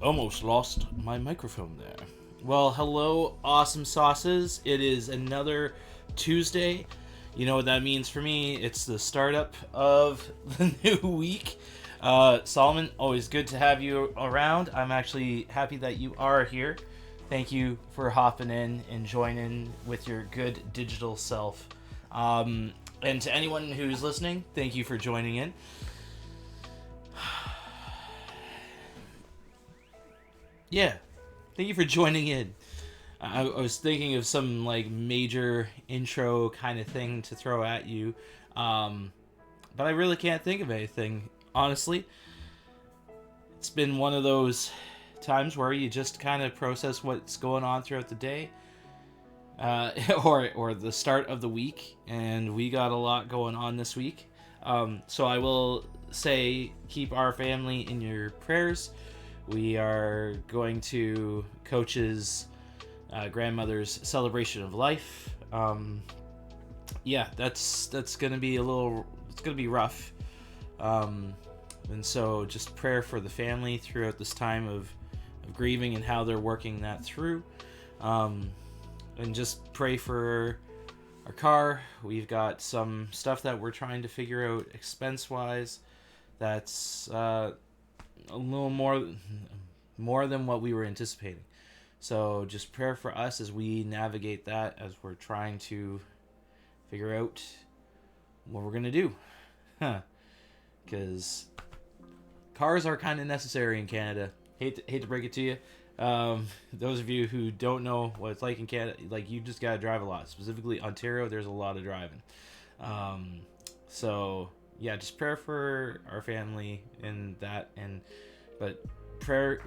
Almost lost my microphone there. Well, hello, awesome sauces. It is another Tuesday. You know what that means for me? It's the startup of the new week. Solomon, always good to have you around. I'm actually happy that you are here. Thank you for hopping in and joining with your good digital self. And to anyone who's listening, thank you for joining in. Yeah, thank you for joining in. I was thinking of some like major intro kind of thing to throw at you, um, but I really can't think of anything. Honestly, it's been one of those times where you just kind of process what's going on throughout the day, or the start of the week, and we got a lot going on this week. So I will say keep our family in your prayers. We are going to Coach's grandmother's celebration of life. Yeah, that's gonna be a little. It's gonna be rough. And so just prayer for the family throughout this time of grieving and how they're working that through. And just pray for our car. We've got some stuff that we're trying to figure out expense wise. That's a little more than what we were anticipating. So just prayer for us as we navigate that, as we're trying to figure out what we're gonna do. Because cars are kind of necessary in Canada. Hate to break it to you. Those of you who don't know what it's like in Canada, like you just gotta drive a lot. Specifically Ontario, there's a lot of driving. So yeah, just prayer for our family and that, but prayer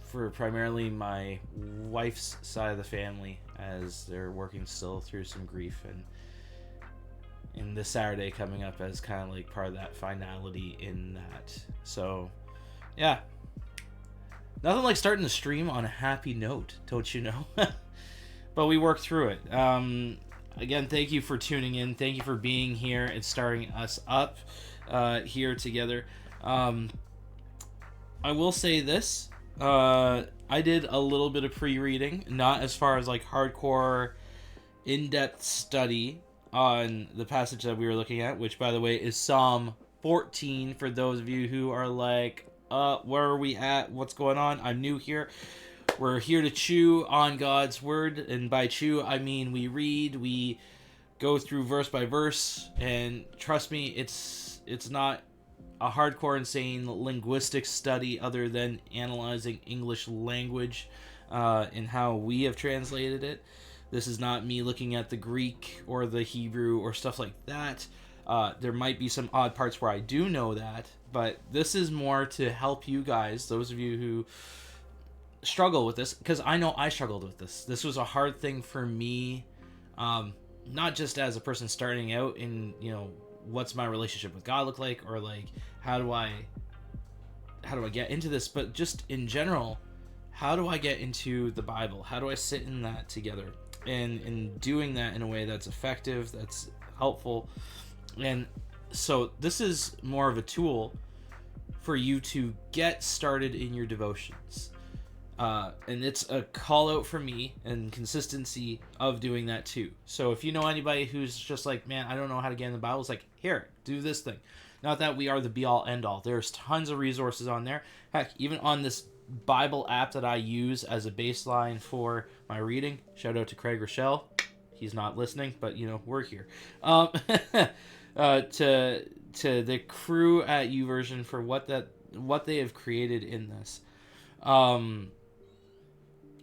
for primarily my wife's side of the family as they're working still through some grief, and this Saturday coming up as kind of like part of that finality in that. So yeah, nothing like starting the stream on a happy note, don't you know? But we worked through it. Again, thank you for tuning in. Thank you for being here and starting us up here together. I will say this. I did a little bit of pre-reading, not as far as like hardcore, in-depth study on the passage that we were looking at, which, by the way, is Psalm 14. For those of you who are like, where are we at? What's going on? I'm new here. We're here to chew on God's word, and by chew, I mean we read, we go through verse by verse, and trust me, it's not a hardcore insane linguistic study other than analyzing English language and how we have translated it. This is not me looking at the Greek or the Hebrew or stuff like that. There might be some odd parts where I do know that, but this is more to help you guys, those of you who struggle with this, because I know I struggled with this. This was a hard thing for me, not just as a person starting out in, what's my relationship with God look like, or like how do I get into this, but just in general, how do I get into the Bible? How do I sit in that together? And in doing that in a way that's effective, that's helpful. And so this is more of a tool for you to get started in your devotions. And it's a call out for me and consistency of doing that too. So if you know anybody who's just like, man, I don't know how to get in the Bible, it's like, here, do this thing. Not that we are the be all end all. There's tons of resources on there. Heck, even on this Bible app that I use as a baseline for my reading. Shout out to Craig Rochelle. He's not listening, but we're here. To the crew at YouVersion for what they have created in this.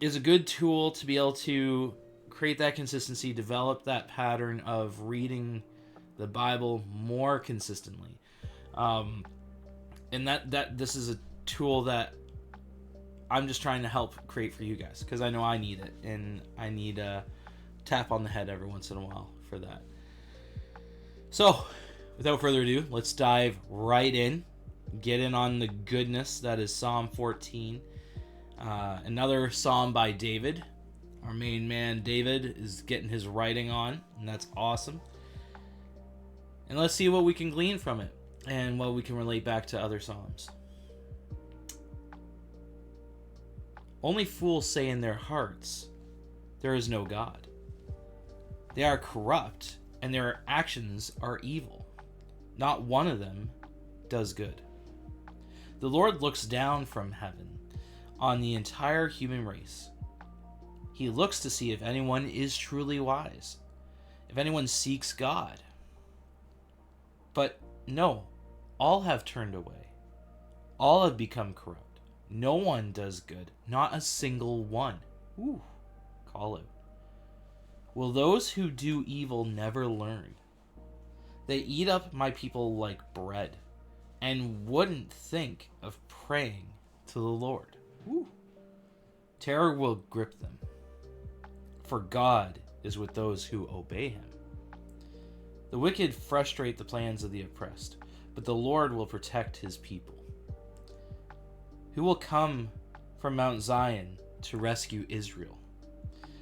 Is a good tool to be able to create that consistency, develop that pattern of reading the Bible more consistently. And that this is a tool that I'm just trying to help create for you guys, because I know I need it, and I need a tap on the head every once in a while for that. So, without further ado, let's dive right in, get in on the goodness that is Psalm 14. Another psalm by David. Our main man David is getting his writing on, and that's awesome. And let's see what we can glean from it and what we can relate back to other psalms. Only fools say in their hearts, there is no God. They are corrupt, and their actions are evil. Not one of them does good. The Lord looks down from heaven on the entire human race. He looks to see if anyone is truly wise, if anyone seeks God. But no, all have turned away. All have become corrupt. No one does good, not a single one. Ooh, call it. Will those who do evil never learn? They eat up my people like bread, and wouldn't think of praying to the Lord. Ooh. Terror will grip them, for God is with those who obey him. The wicked frustrate the plans of the oppressed, but the Lord will protect his people. Who will come from Mount Zion to rescue Israel?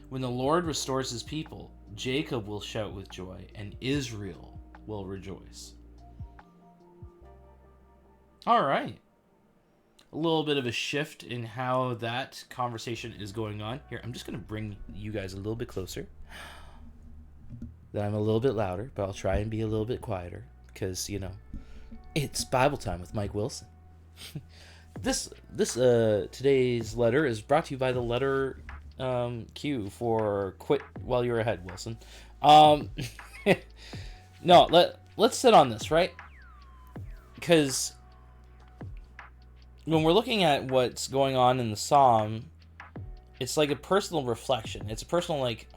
When the Lord restores his people, Jacob will shout with joy, and Israel will rejoice. All right. A little bit of a shift in how that conversation is going on. Here, I'm just going to bring you guys a little bit closer. That I'm a little bit louder, but I'll try and be a little bit quieter because, you know, it's Bible time with Mike Wilson. This today's letter is brought to you by the letter Q for quit while you're ahead, Wilson. No, let's sit on this, right? Because when we're looking at what's going on in the psalm, it's like a personal reflection. It's a personal, like,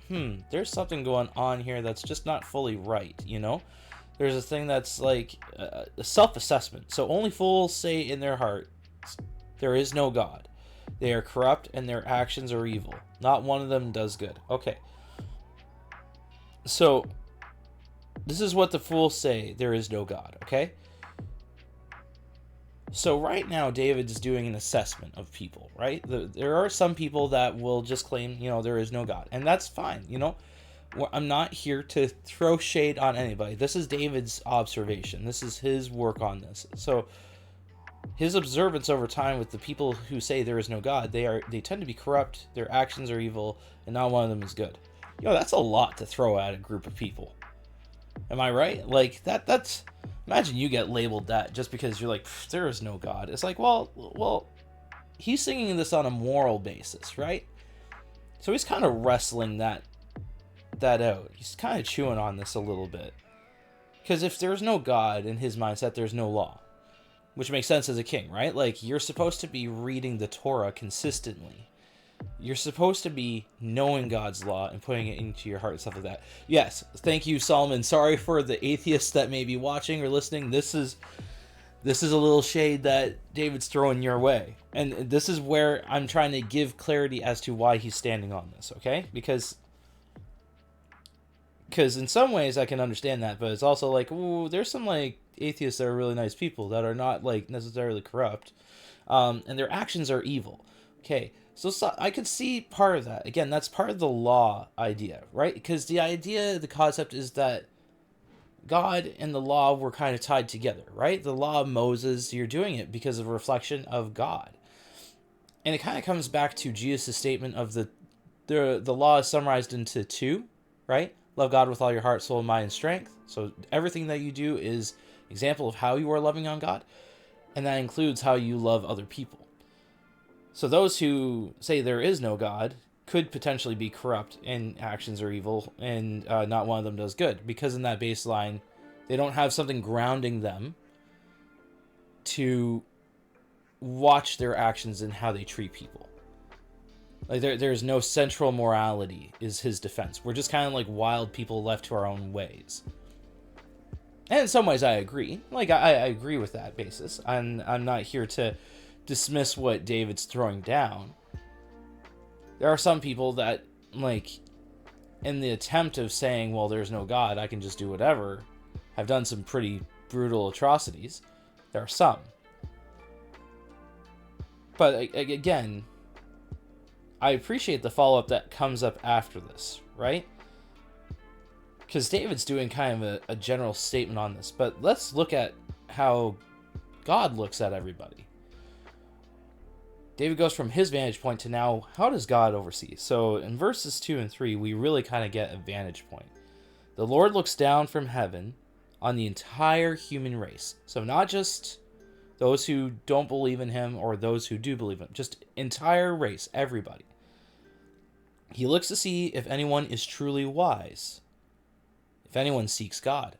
there's something going on here that's just not fully right, you know? There's a thing that's like a self-assessment. So only fools say in their heart, there is no God. They are corrupt and their actions are evil. Not one of them does good. Okay. So this is what the fools say, there is no God, okay? So right now, David's doing an assessment of people, right? There are some people that will just claim, you know, there is no God. And that's fine, you know? I'm not here to throw shade on anybody. This is David's observation. This is his work on this. So his observance over time with the people who say there is no God, they tend to be corrupt, their actions are evil, and not one of them is good. Yo, that's a lot to throw at a group of people. Am I right? Like, that's... Imagine you get labeled that just because you're like, there is no God. It's like, well, he's singing this on a moral basis, right? So he's kind of wrestling that out. He's kind of chewing on this a little bit. Because if there's no God in his mindset, there's no law. Which makes sense as a king, right? Like, you're supposed to be reading the Torah consistently. You're supposed to be knowing God's law and putting it into your heart and stuff like that. Yes, thank you, Solomon. Sorry for the atheists that may be watching or listening. This is a little shade that David's throwing your way. And this is where I'm trying to give clarity as to why he's standing on this, okay? Because in some ways I can understand that, but it's also like, ooh, there's some like atheists that are really nice people that are not like necessarily corrupt. And their actions are evil. Okay. So I could see part of that. Again, that's part of the law idea, right? Because the concept is that God and the law were kind of tied together, right? The law of Moses, you're doing it because of a reflection of God. And it kind of comes back to Jesus' statement of the law is summarized into two, right? Love God with all your heart, soul, mind, and strength. So everything that you do is an example of how you are loving on God. And that includes how you love other people. So those who say there is no God could potentially be corrupt and actions are evil and not one of them does good. Because in that baseline, they don't have something grounding them to watch their actions and how they treat people. Like there's no central morality is his defense. We're just kind of like wild people left to our own ways. And in some ways I agree. Like I agree with that basis. I'm not here to dismiss what David's throwing down. There are some people that, like, in the attempt of saying, well, there's no God, I can just do whatever, have done some pretty brutal atrocities. There are some. But again, I appreciate the follow-up that comes up after this, right? Because David's doing kind of a general statement on this. But let's look at how God looks at everybody. David goes from his vantage point to now, how does God oversee? So in verses 2 and 3, we really kind of get a vantage point. The Lord looks down from heaven on the entire human race. So not just those who don't believe in him or those who do believe in him, just entire race, everybody. He looks to see if anyone is truly wise, if anyone seeks God.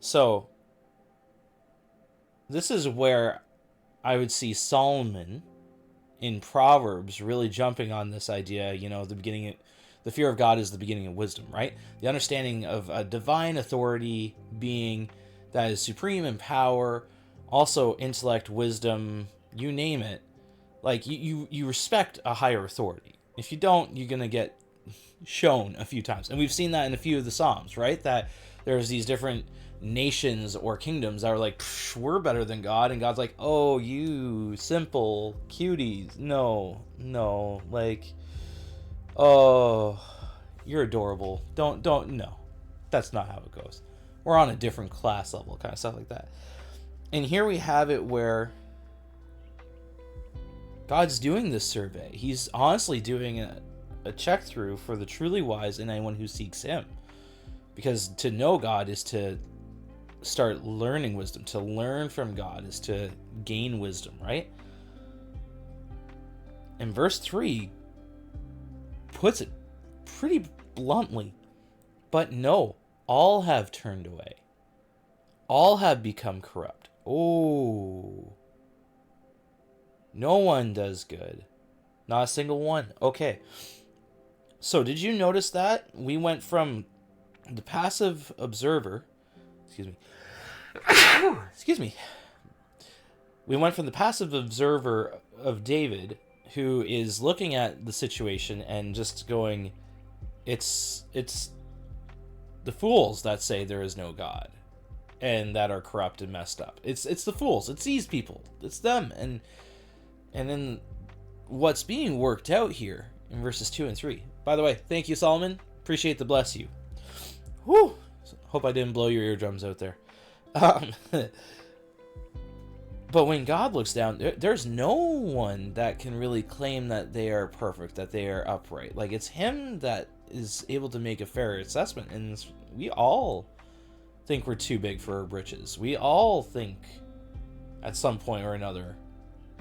So this is where I would see Solomon in Proverbs really jumping on this idea, the fear of God is the beginning of wisdom, right? The understanding of a divine authority being that is supreme in power, also intellect, wisdom, you name it. Like, you respect a higher authority. If you don't, you're going to get shown a few times. And we've seen that in a few of the Psalms, right? That there's these different nations or kingdoms that are like, we're better than God. And God's like, oh, you simple cuties. No. Like, oh, you're adorable. No. That's not how it goes. We're on a different class level, kind of stuff like that. And here we have it where God's doing this survey. He's honestly doing a check through for the truly wise and anyone who seeks him. Because to know God is to start learning wisdom. To learn from God is to gain wisdom, right? And verse 3 puts it pretty bluntly. But no, all have turned away. All have become corrupt. Oh. No one does good. Not a single one. Okay. So did you notice that? We went from the passive observer. Excuse me. We went from the passive observer of David, who is looking at the situation and just going, it's the fools that say there is no God and that are corrupt and messed up. It's the fools. It's these people. It's them. And then what's being worked out here in verses 2 and 3. By the way, thank you, Solomon. Appreciate the bless you. Whew. Hope I didn't blow your eardrums out there. But when God looks down, there's no one that can really claim that they are perfect, that they are upright. Like, it's him that is able to make a fair assessment. And we all think we're too big for our britches. We all think at some point or another,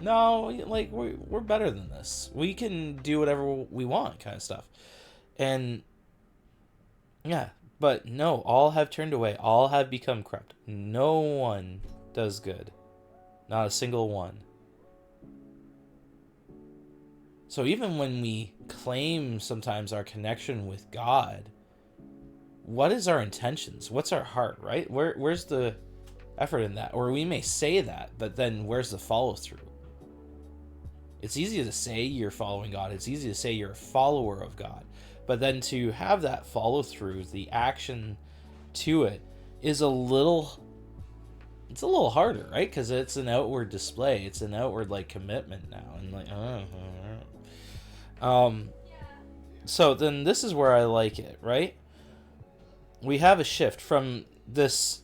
no, like, we're better than this. We can do whatever we want, kind of stuff. And yeah, but no, all have turned away. All have become corrupt. No one does good. Not a single one. So even when we claim sometimes our connection with God, what is our intentions? What's our heart, right? Where's the effort in that? Or we may say that, but then where's the follow through? It's easy to say you're following God. It's easy to say you're a follower of God. But then to have that follow through, the action to it, is a little harder, right? Because it's an outward display. It's an outward, like, commitment now. And like, so then this is where I like it, right? We have a shift from this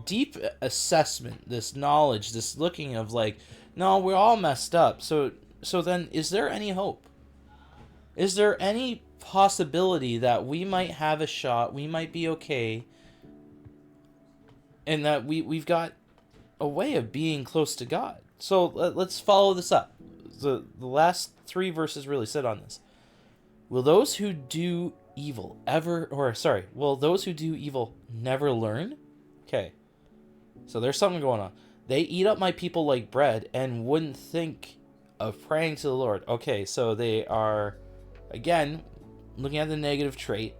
deep assessment, this knowledge, this looking of like, no, we're all messed up. So then, is there any hope? Is there any possibility that we might have a shot, we might be okay, and that we've got a way of being close to God? So let's follow this up. The last 3 verses really sit on this. Will those who do evil never learn? Okay. So there's something going on. They eat up my people like bread and wouldn't think of praying to the Lord. Okay, so they are, again, looking at the negative trait.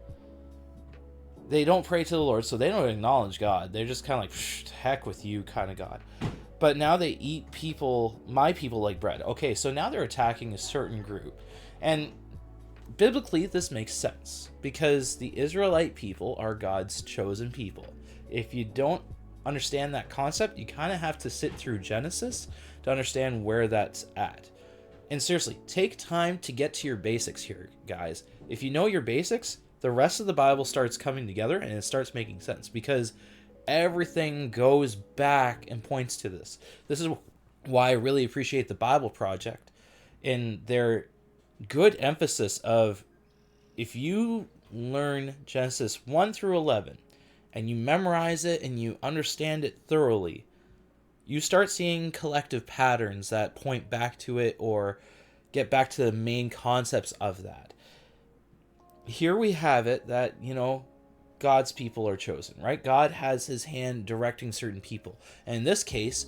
They don't pray to the Lord, so they don't acknowledge God. They're just kind of like, heck with you kind of God. But now they eat my people like bread. Okay, so now they're attacking a certain group. And biblically, this makes sense, because the Israelite people are God's chosen people. If you don't understand that concept, you kind of have to sit through Genesis to understand where that's at. And seriously, take time to get to your basics here, guys. If you know your basics, the rest of the Bible starts coming together and it starts making sense, because everything goes back and points to this. This is why I really appreciate the Bible Project in their good emphasis of, if you learn Genesis 1 through 11 and you memorize it and you understand it thoroughly, you start seeing collective patterns that point back to it or get back to the main concepts of that. Here we have it that, God's people are chosen, right? God has his hand directing certain people. And in this case,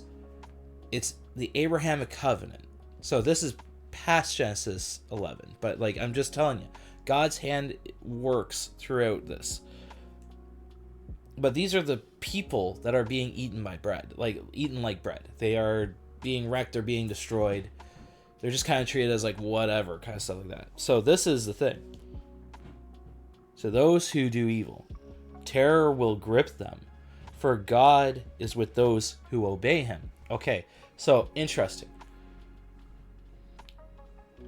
it's the Abrahamic covenant. So this is past Genesis 11. But I'm just telling you, God's hand works throughout this. But these are the people that are being eaten by bread, eaten like bread. They are being wrecked, they're being destroyed. They're just kind of treated as whatever, kind of stuff like that. So this is the thing. So those who do evil, terror will grip them, for God is with those who obey him. Okay, so interesting.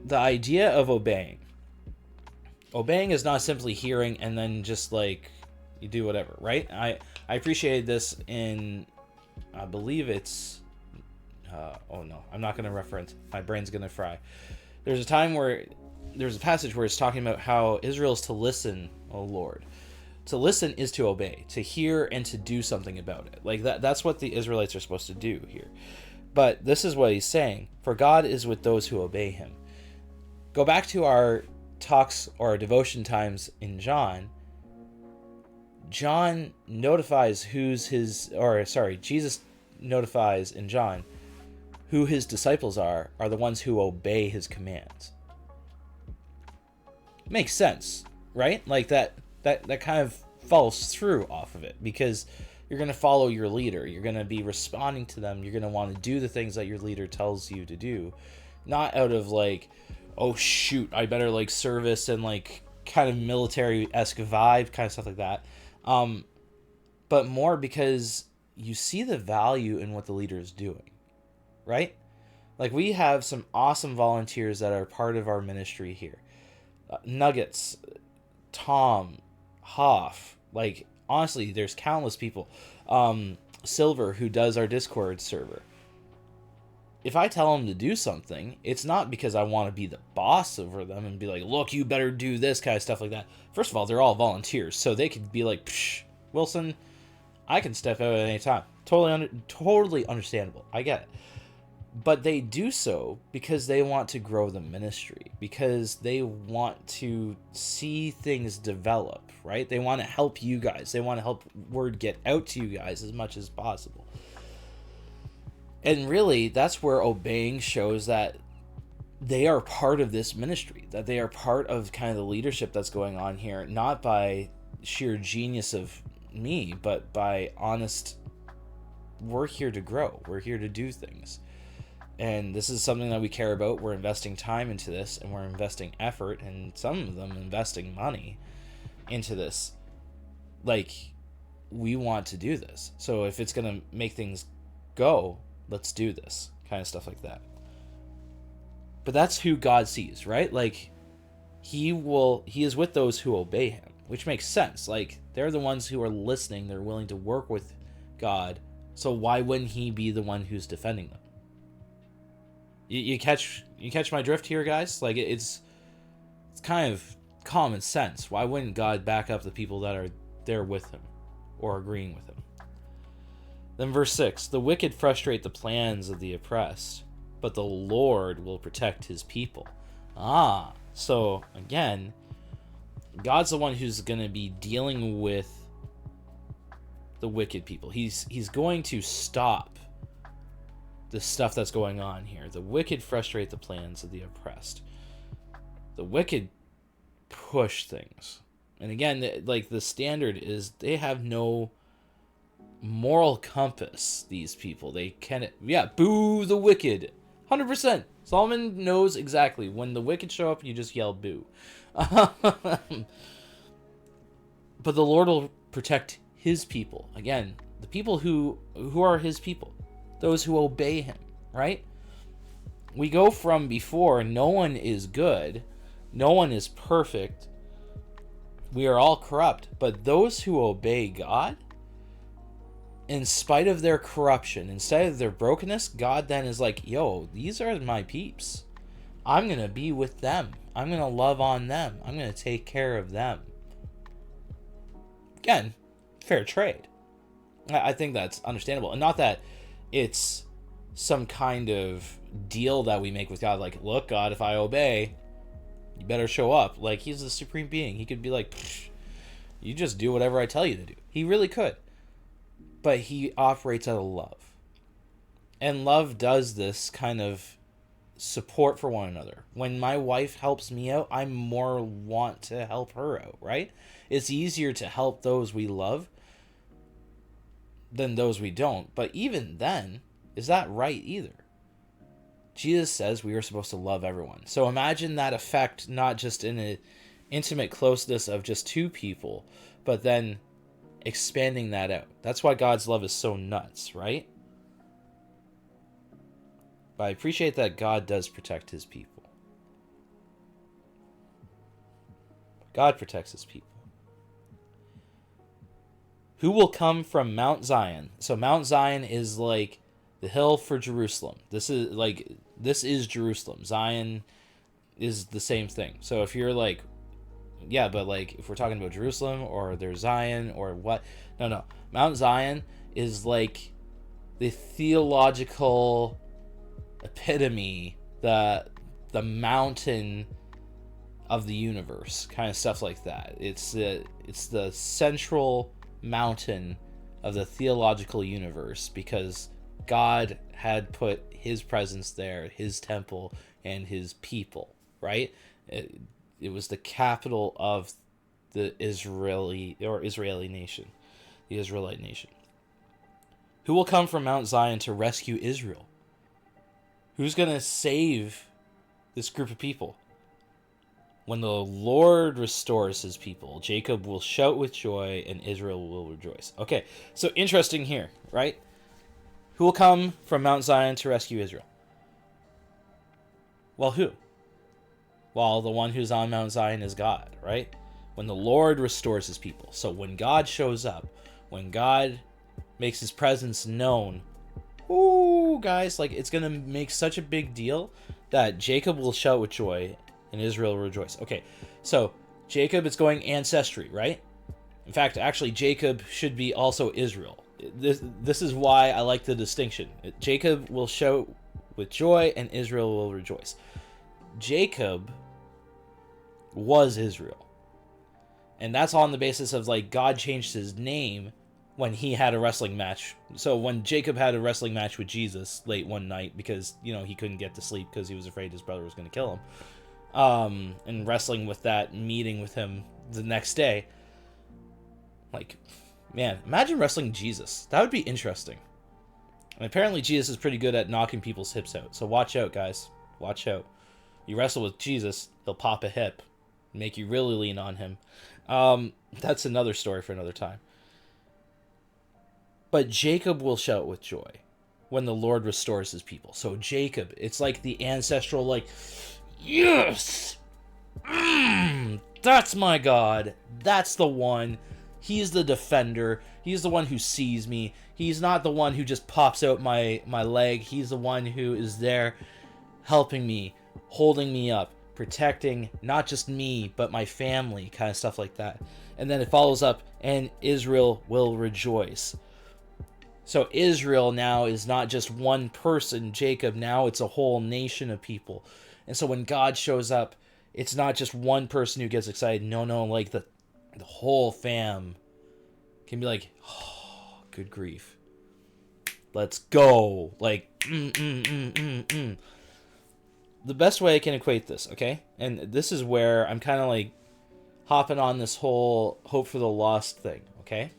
The idea of obeying. Obeying is not simply hearing and then just you do whatever, right? I appreciated this in, I believe it's, oh no, I'm not going to reference, my brain's going to fry. There's a passage where it's talking about how Israel's to listen, O Lord. To listen is to obey, to hear and to do something about it. That's what the Israelites are supposed to do here. But this is what he's saying, for God is with those who obey him. Go back to our talks or our devotion times in John. Jesus notifies in John who his disciples are the ones who obey his commands. Makes sense, right? That kind of falls through off of it, because you're going to follow your leader. You're going to be responding to them. You're going to want to do the things that your leader tells you to do, not out of oh shoot, I better service and kind of military-esque vibe, kind of stuff like that. But more because you see the value in what the leader is doing, right? We have some awesome volunteers that are part of our ministry here. Nuggets, Tom, Hoff, honestly, there's countless people. Silver, who does our Discord server. If I tell them to do something, it's not because I want to be the boss over them and be look, you better do this kind of stuff like that. First of all, they're all volunteers, so they could be psh, Wilson, I can step out at any time. Totally understandable. I get it. But they do so because they want to grow the ministry, because they want to see things develop, right? They want to help you guys. They want to help word get out to you guys as much as possible. And really, that's where obeying shows that they are part of this ministry, that they are part of kind of the leadership that's going on here, not by sheer genius of me, but by honest, we're here to grow. We're here to do things. And this is something that we care about. We're investing time into this, and we're investing effort, and some of them investing money into this. We want to do this. So if it's going to make things go, let's do this, kind of stuff like that. But that's who God sees, right? He is with those who obey him, which makes sense. They're the ones who are listening. They're willing to work with God. So why wouldn't he be the one who's defending them? You catch my drift here, guys? It's kind of common sense. Why wouldn't God back up the people that are there with him or agreeing with him? Then verse 6, the wicked frustrate the plans of the oppressed, but the Lord will protect his people. So again, God's the one who's going to be dealing with the wicked people. He's going to stop the stuff that's going on here. The wicked frustrate the plans of the oppressed. The wicked push things. And again, the standard is they have no moral compass, these people. They can't, boo the wicked. 100%. Solomon knows exactly. When the wicked show up, you just yell boo. But the Lord will protect his people. Again, the people who are his people. Those who obey him, right? We go from before, no one is good, no one is perfect, we are all corrupt, but those who obey God, in spite of their corruption, in spite of their brokenness, God then is like, yo, these are my peeps. I'm going to be with them. I'm going to love on them. I'm going to take care of them. Again, fair trade. I think that's understandable. And not that it's some kind of deal that we make with God. Like, look, God, if I obey, you better show up. Like, he's the supreme being. He could be like, you just do whatever I tell you to do. He really could. But he operates out of love. And love does this kind of support for one another. When my wife helps me out, I more want to help her out, right? It's easier to help those we love than those we don't. But even then, is that right either? Jesus says we are supposed to love everyone. So imagine that effect, not just in an intimate closeness of just two people, but then expanding that out. That's why God's love is so nuts, right? But I appreciate that God does protect his people. God protects his people. Who will come from Mount Zion? So Mount Zion is like the hill for Jerusalem. This is Jerusalem. Zion is the same thing. So if you're like, yeah, but like if we're talking about Jerusalem or there's Zion or what? No. Mount Zion is like the theological epitome, the mountain of the universe, kind of stuff like that. It's the central mountain of the theological universe because God had put his presence there, his temple, and his people, right? It was the capital of the Israeli nation, the Israelite nation. Who will come from Mount Zion to rescue Israel? Who's going to save this group of people? When the Lord restores his people, Jacob will shout with joy and Israel will rejoice. Okay, so interesting here, right? Who will come from Mount Zion to rescue Israel? Well, who? Well, the one who's on Mount Zion is God, right? When the Lord restores his people. So when God shows up, when God makes his presence known, ooh, guys, like it's going to make such a big deal that Jacob will shout with joy and Israel will rejoice. Okay, so Jacob is going ancestry, right? In fact, actually, Jacob should be also Israel. This is why I like the distinction. Jacob will shout with joy and Israel will rejoice. Jacob was Israel. And that's on the basis of like God changed his name when he had a wrestling match. So when Jacob had a wrestling match with Jesus late one night because, he couldn't get to sleep because he was afraid his brother was going to kill him. And wrestling with that, meeting with him the next day. Like, man, imagine wrestling Jesus. That would be interesting. And apparently Jesus is pretty good at knocking people's hips out. So watch out, guys. Watch out. You wrestle with Jesus, he'll pop a hip. Make you really lean on him. That's another story for another time. But Jacob will shout with joy when the Lord restores his people. So Jacob, it's like the ancestral, like, yes! That's my God. That's the one. He's the defender. He's the one who sees me. He's not the one who just pops out my leg. He's the one who is there helping me, holding me up, protecting not just me, but my family, kind of stuff like that. And then it follows up, and Israel will rejoice. So Israel now is not just one person, Jacob. Now it's a whole nation of people. And so when God shows up, it's not just one person who gets excited. No, like the whole fam can be like, oh, good grief. Let's go. Like, The best way I can equate this, okay? And this is where I'm kind of like hopping on this whole hope for the lost thing, okay?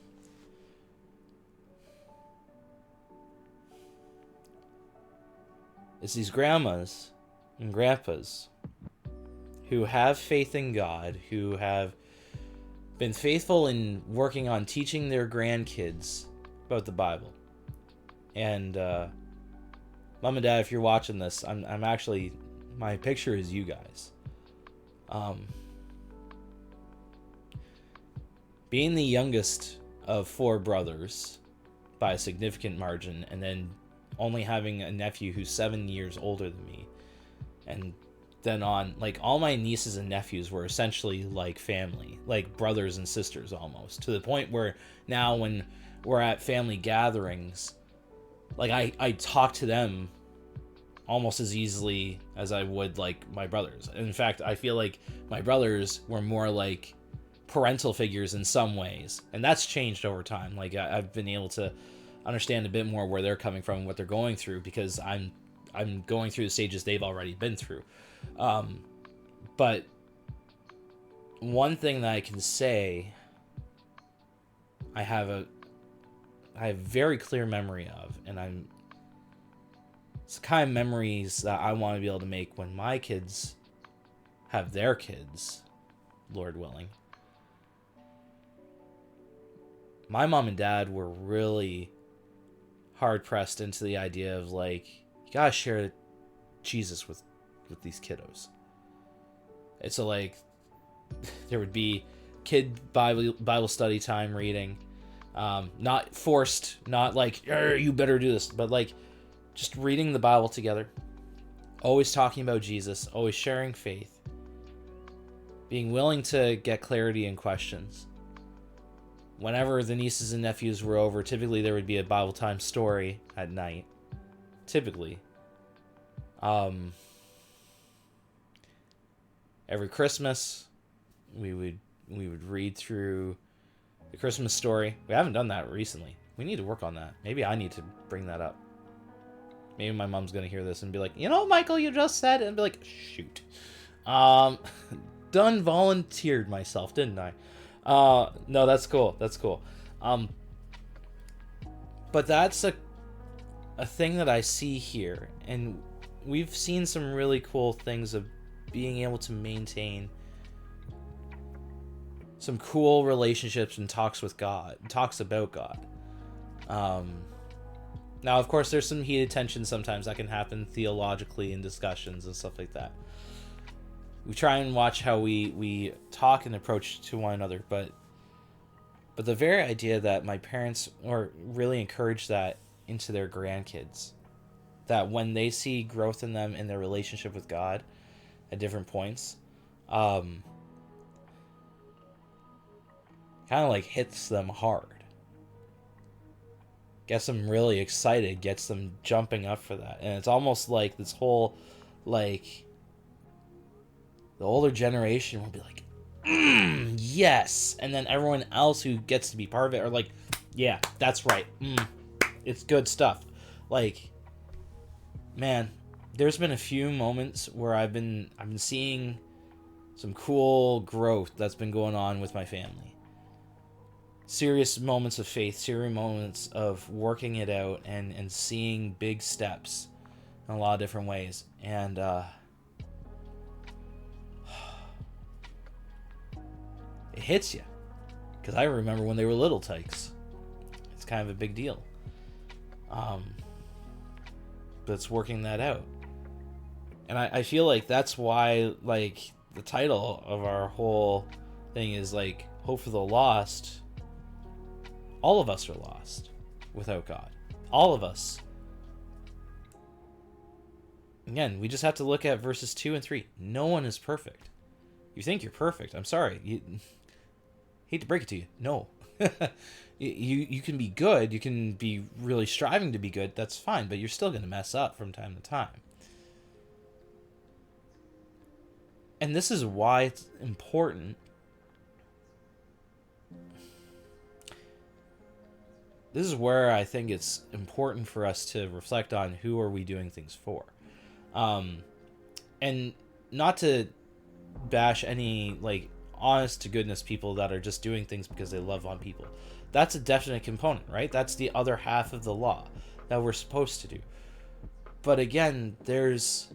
It's these grandmas and grandpas who have faith in God, who have been faithful in working on teaching their grandkids about the Bible. And Mom and Dad, if you're watching this, I'm actually, my picture is you guys. Being the youngest of 4 brothers, by a significant margin, and then only having a nephew who's 7 years older than me, and then on, like, all my nieces and nephews were essentially like family, like brothers and sisters almost, to the point where now when we're at family gatherings, like I talk to them almost as easily as I would like my brothers. In fact, I feel like my brothers were more like parental figures in some ways, and that's changed over time. Like I've been able to understand a bit more where they're coming from, what they're going through, because I'm going through the stages they've already been through. But one thing that I can say I have very clear memory of, and it's the kind of memories that I want to be able to make when my kids have their kids, Lord willing. My mom and dad were really hard pressed into the idea of, like, you gotta share Jesus with these kiddos. And so, like, there would be kid Bible study time reading, not forced, not like, you better do this, but like just reading the Bible together, always talking about Jesus, always sharing faith, being willing to get clarity in questions. Whenever the nieces and nephews were over, typically there would be a Bible time story at night. Typically. Every Christmas, we would read through the Christmas story. We haven't done that recently. We need to work on that. Maybe I need to bring that up. Maybe my mom's gonna hear this and be like, you know, Michael, you just said it, and be like, shoot. Done volunteered myself, didn't I? No, that's cool. That's cool. But that's a thing that I see here, and we've seen some really cool things of being able to maintain some cool relationships and talks about God. Now, of course, there's some heated tension sometimes that can happen theologically in discussions and stuff like that. We try and watch how we talk and approach to one another, but the very idea that my parents really encourage that into their grandkids, that when they see growth in them in their relationship with God at different points, kind of like hits them hard. Gets them really excited, gets them jumping up for that. And it's almost like this whole, like, the older generation will be like, yes! And then everyone else who gets to be part of it are like, yeah, that's right. It's good stuff. Like, man, there's been a few moments where I've been seeing some cool growth that's been going on with my family. Serious moments of faith, serious moments of working it out and seeing big steps in a lot of different ways. And it hits you. Because I remember when they were little tykes. It's kind of a big deal. But it's working that out. And I feel like that's why, like, the title of our whole thing is, like, Hope for the Lost. All of us are lost without God. All of us. Again, we just have to look at verses 2 and 3. No one is perfect. You think you're perfect. I'm sorry. Hate to break it to you. No. you can be good. You can be really striving to be good. That's fine. But you're still going to mess up from time to time. And this is why it's important. This is where I think it's important for us to reflect on who are we doing things for. And not to bash any, like, honest to goodness people that are just doing things because they love on people. That's a definite component, right? That's the other half of the law that we're supposed to do. But again, there's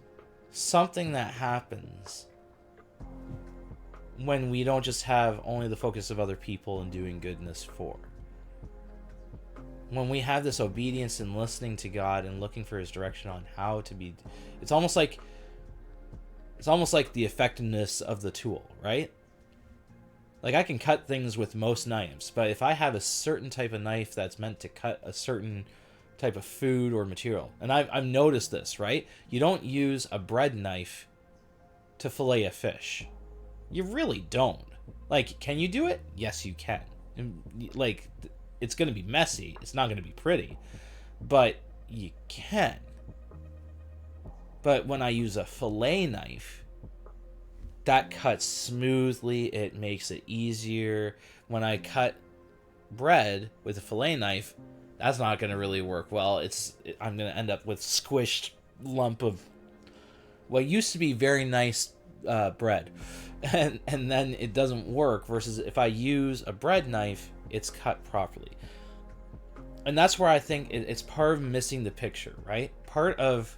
something that happens when we don't just have only the focus of other people and doing goodness for. When we have this obedience and listening to God and looking for his direction on how to be, it's almost like the effectiveness of the tool, right? Like, I can cut things with most knives, but if I have a certain type of knife that's meant to cut a certain type of food or material, and I've noticed this, right? You don't use a bread knife to fillet a fish. You really don't. Like, can you do it? Yes, you can. And, like, it's going to be messy. It's not going to be pretty. But you can. But when I use a fillet knife, that cuts smoothly. It makes it easier. When I cut bread with a fillet knife, that's not going to really work well. I'm going to end up with squished lump of what used to be very nice bread. And then it doesn't work, versus if I use a bread knife, it's cut properly. And that's where I think it's part of missing the picture, right? Part of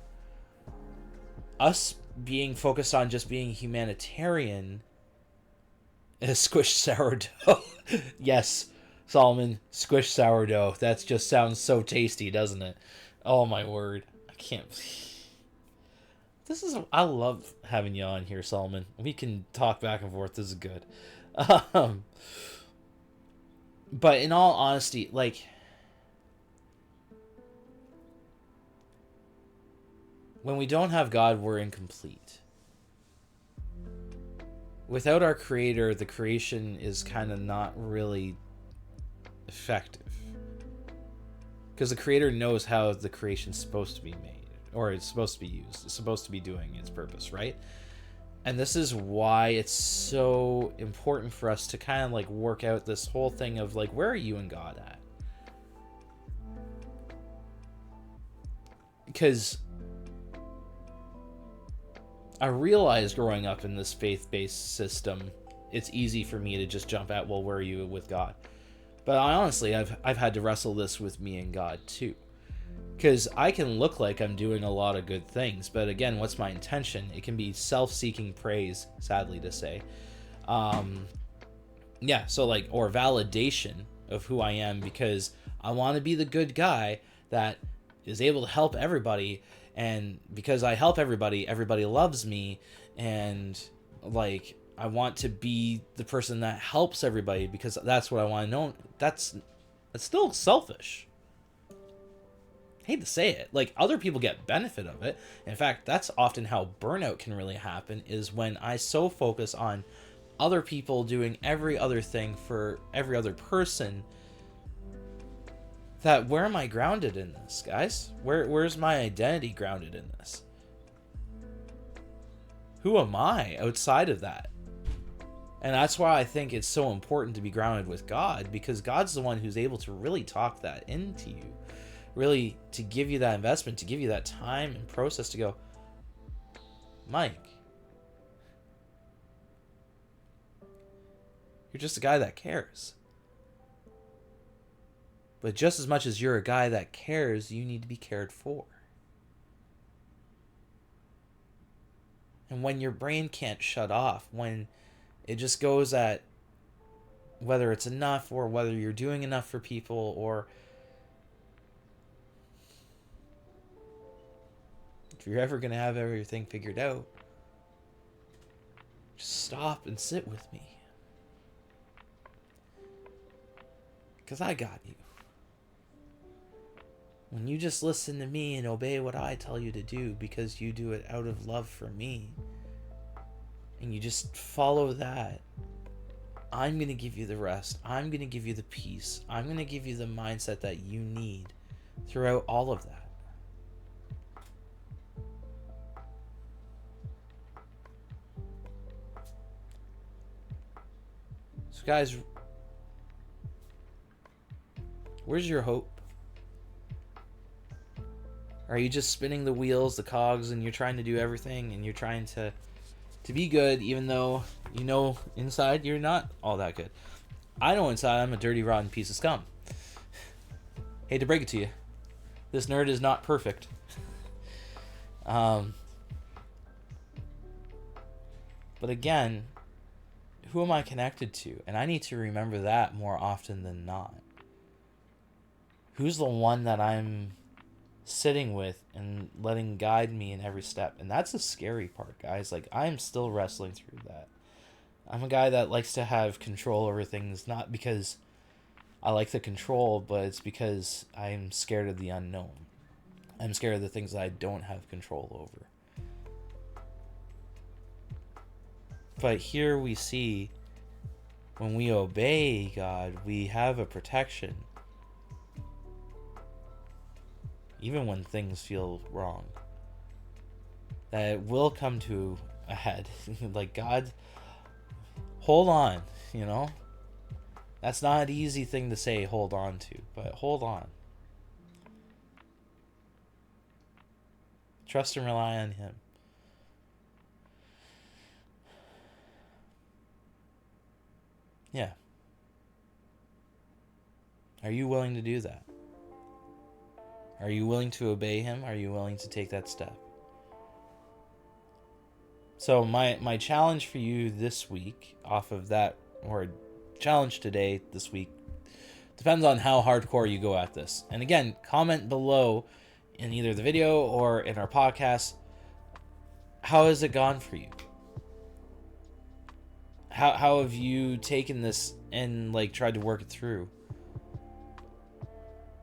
us being focused on just being humanitarian is squished sourdough. Yes, Solomon, squished sourdough. That just sounds so tasty, doesn't it? Oh my word. I can't. I love having you on here, Solomon. We can talk back and forth. This is good. But in all honesty, like, when we don't have God, we're incomplete. Without our creator, the creation is kind of not really effective. Because the creator knows how the creation's supposed to be made, or it's supposed to be used. It's supposed to be doing its purpose, right? And this is why it's so important for us to kind of like work out this whole thing of like, where are you and God at? Because I realized growing up in this faith-based system, it's easy for me to just jump at, well, where are you with God? But honestly, I've had to wrestle this with me and God too. Because I can look like I'm doing a lot of good things, but again, what's my intention? It can be self-seeking praise, sadly to say. Yeah, so like, or validation of who I am, because I want to be the good guy that is able to help everybody, and because I help everybody, everybody loves me, and like, I want to be the person that helps everybody because that's what I want to know. That's still selfish. Hate to say it, like, other people get benefit of it. In fact, that's often how burnout can really happen, is when I so focus on other people doing every other thing for every other person, that where am I grounded in this, guys? Where's my identity grounded in this? Who am I outside of that? And that's why I think it's so important to be grounded with God, because God's the one who's able to really talk that into you. Really, to give you that investment, to give you that time and process to go, Mike, you're just a guy that cares. But just as much as you're a guy that cares, you need to be cared for. And when your brain can't shut off, when it just goes at whether it's enough or whether you're doing enough for people, or if you're ever going to have everything figured out, just stop and sit with me. Because I got you. When you just listen to me and obey what I tell you to do because you do it out of love for me, and you just follow that, I'm going to give you the rest. I'm going to give you the peace. I'm going to give you the mindset that you need throughout all of that. So guys, where's your hope? Are you just spinning the wheels, the cogs, and you're trying to do everything, and you're trying to be good, even though you know inside you're not all that good? I know inside I'm a dirty, rotten piece of scum. Hate to break it to you. This nerd is not perfect. But again, who am I connected to? And I need to remember that more often than not. Who's the one that I'm sitting with and letting guide me in every step? And that's the scary part, guys. Like, I'm still wrestling through that. I'm a guy that likes to have control over things, not because I like the control, but it's because I'm scared of the unknown. I'm scared of the things that I don't have control over. But here we see, when we obey God, we have a protection. Even when things feel wrong. That it will come to a head. Like, God, hold on, you know? That's not an easy thing to say, hold on to, but hold on. Trust and rely on Him. Yeah. Are you willing to do that? Are you willing to obey Him? Are you willing to take that step? So my challenge for you this week, off of that, or challenge today, this week, depends on how hardcore you go at this. And again, comment below in either the video or in our podcast, how has it gone for you? How have you taken this and like tried to work it through?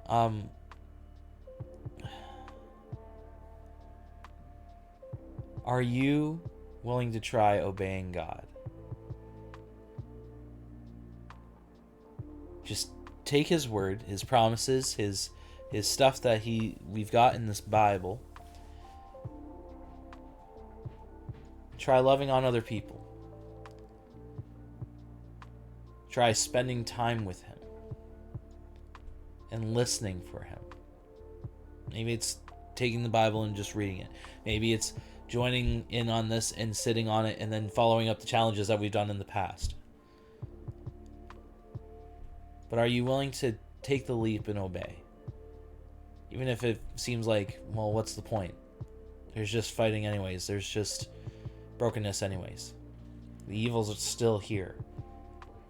Are you willing to try obeying God? Just take His word, His promises, His stuff that we've got in this Bible. Try loving on other people. Try spending time with Him and listening for Him. Maybe it's taking the Bible and just reading it. Maybe it's joining in on this and sitting on it and then following up the challenges that we've done in the past. But are you willing to take the leap and obey? Even if it seems like, well, what's the point? There's just fighting anyways. There's just brokenness anyways. The evils are still here.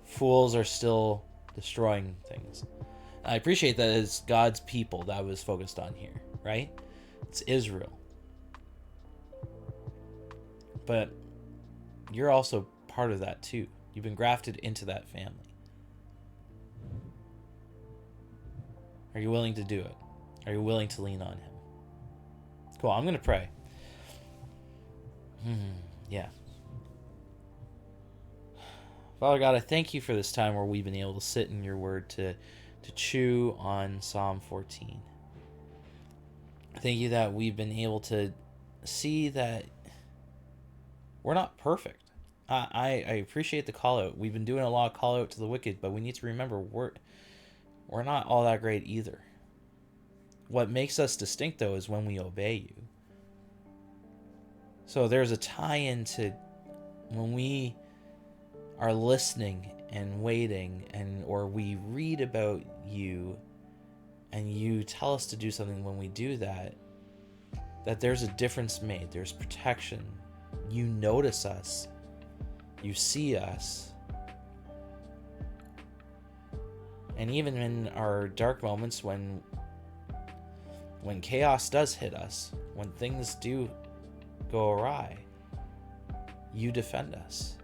Fools are still destroying things. I appreciate that it's God's people that was focused on here, right? It's Israel. But you're also part of that too. You've been grafted into that family. Are you willing to do it? Are you willing to lean on Him? Cool, I'm going to pray. Yeah. Father God, I thank You for this time where we've been able to sit in Your word to chew on Psalm 14. Thank You that we've been able to see that we're not perfect. I appreciate the call out. We've been doing a lot of call out to the wicked, but we need to remember we're not all that great either. What makes us distinct, though, is when we obey You. So there's a tie-in to when we are listening and waiting, or we read about You and You tell us to do something. When we do that there's a difference made. There's protection. You notice us. You see us. And even in our dark moments, when chaos does hit us, when things do go awry, You defend us.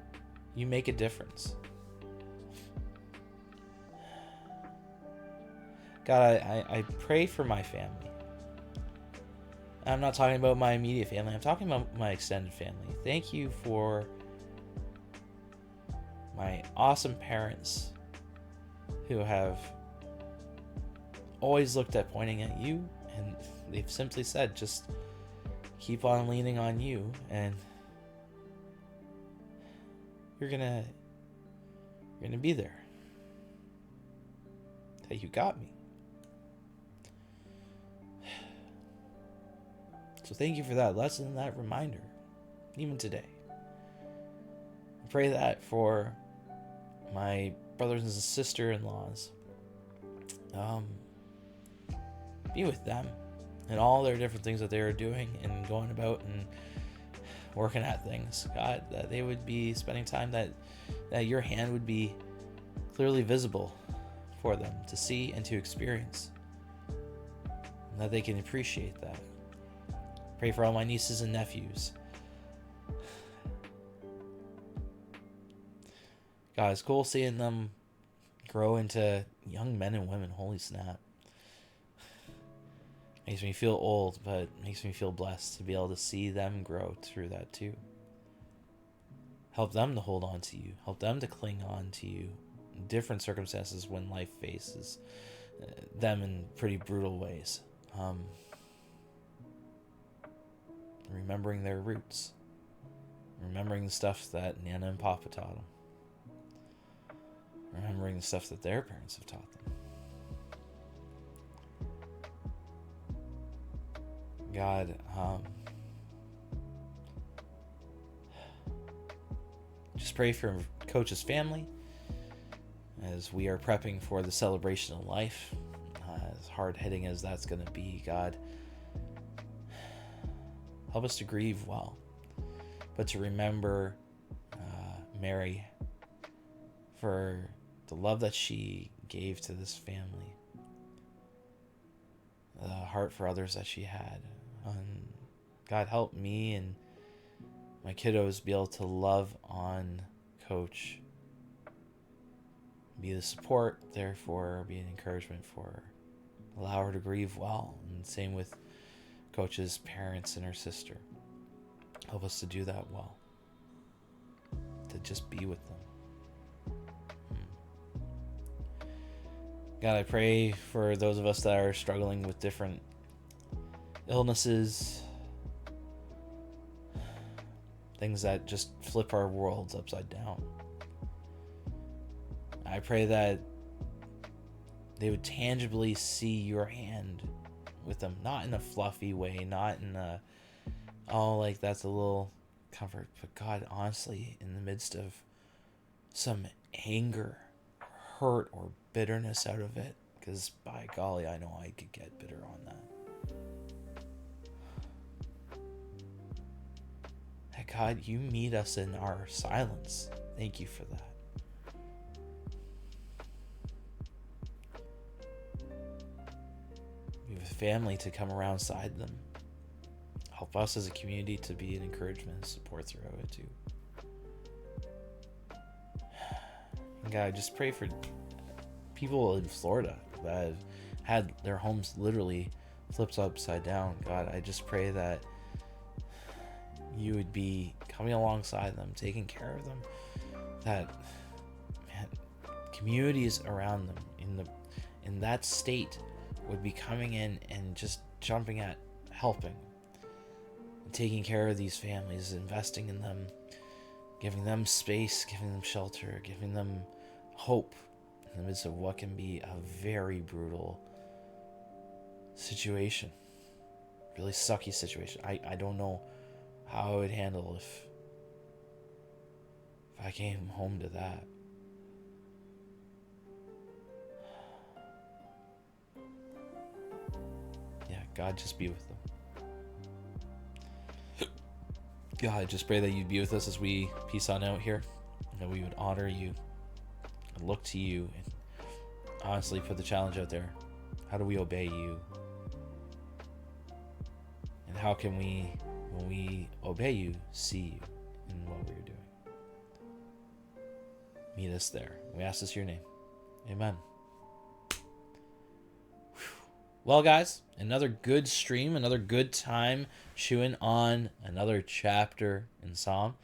You make a difference. God, I pray for my family. I'm not talking about my immediate family. I'm talking about my extended family. Thank You for my awesome parents who have always looked at pointing at You, and they've simply said, just keep on leaning on You, and you're gonna be there. That You got me. So thank You for that lesson, that reminder, even today. I pray that for my brothers and sister-in-laws. Be with them and all their different things that they are doing and going about and working at things. God, that they would be spending time, that Your hand would be clearly visible for them to see and to experience, and that they can appreciate that. Pray for all my nieces and nephews. God, it's cool seeing them grow into young men and women. Holy snap. Makes me feel old, but makes me feel blessed to be able to see them grow through that too. Help them to hold on to you. Help them to cling on to you in different circumstances when life faces them in pretty brutal ways. Remembering their roots. Remembering the stuff that Nana and Papa taught them. Remembering the stuff that their parents have taught them. God, just pray for Coach's family as we are prepping for the celebration of life. As hard-hitting as that's going to be, God, help us to grieve well, but to remember Mary for the love that she gave to this family, the heart for others that she had. God, help me and my kiddos be able to love on Coach, be the support there for her, be an encouragement for her, allow her to grieve well, and same with Coach's parents and her sister. Help us to do that well, to just be with them. God, I pray for those of us that are struggling with different illnesses, things that just flip our worlds upside down. I pray that they would tangibly see your hand with them, not in a fluffy way, not in a, oh, like that's a little comfort, but God, honestly, in the midst of some anger, hurt, or bitterness out of it, because by golly, I know I could get bitter on that. God, you meet us in our silence. Thank you for that. We have a family to come alongside them. Help us as a community to be an encouragement and support throughout it too. And God, I just pray for people in Florida that have had their homes literally flipped upside down. God, I just pray that you would be coming alongside them, taking care of them, that communities around them in that state would be coming in and just jumping at helping, taking care of these families, investing in them, giving them space, giving them shelter, giving them hope in the midst of what can be a very brutal situation, really sucky situation. I don't know how I would handle if I came home to that. Yeah, God, just be with them. God, I just pray that you'd be with us as we peace on out here, and that we would honor you and look to you and honestly put the challenge out there. How do we obey you? And how can we, when we obey you, see you in what we're doing? Meet us there. We ask this in your name. Amen. Well, guys, another good stream, another good time chewing on another chapter in Psalm.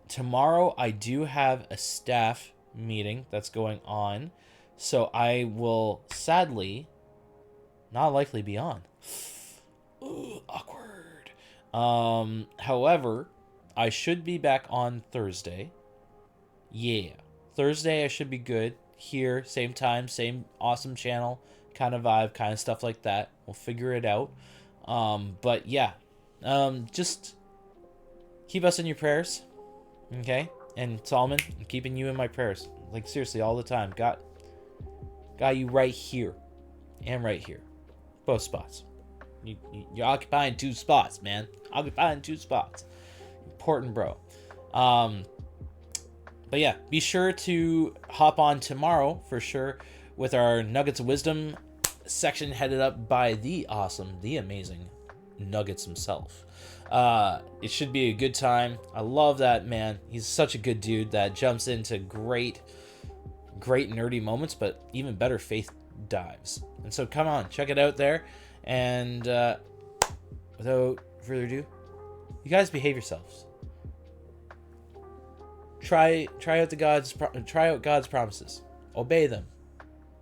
Tomorrow, I do have a staff meeting that's going on, so I will sadly not likely be on. Ooh, awkward. However, I should be back on Thursday. Yeah, Thursday I should be good. Here, same time, same awesome channel, kind of vibe, kind of stuff like that. We'll figure it out. But yeah, just keep us in your prayers, okay? And Solomon, I'm keeping you in my prayers. Like seriously, all the time. Got you right here, and right here, both spots. You're occupying 2 spots, man. Occupying 2 spots. Important, bro. But yeah, be sure to hop on tomorrow for sure with our Nuggets of Wisdom section headed up by the awesome, the amazing nuggets himself. It should be a good time. I love that man. He's such a good dude that jumps into great nerdy moments, but even better faith dives. And so come on, check it out there. And without further ado, you guys behave yourselves. Try out God's promises. Obey them.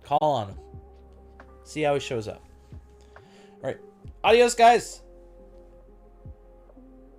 Call on him. See how he shows up. All right. Adios, guys.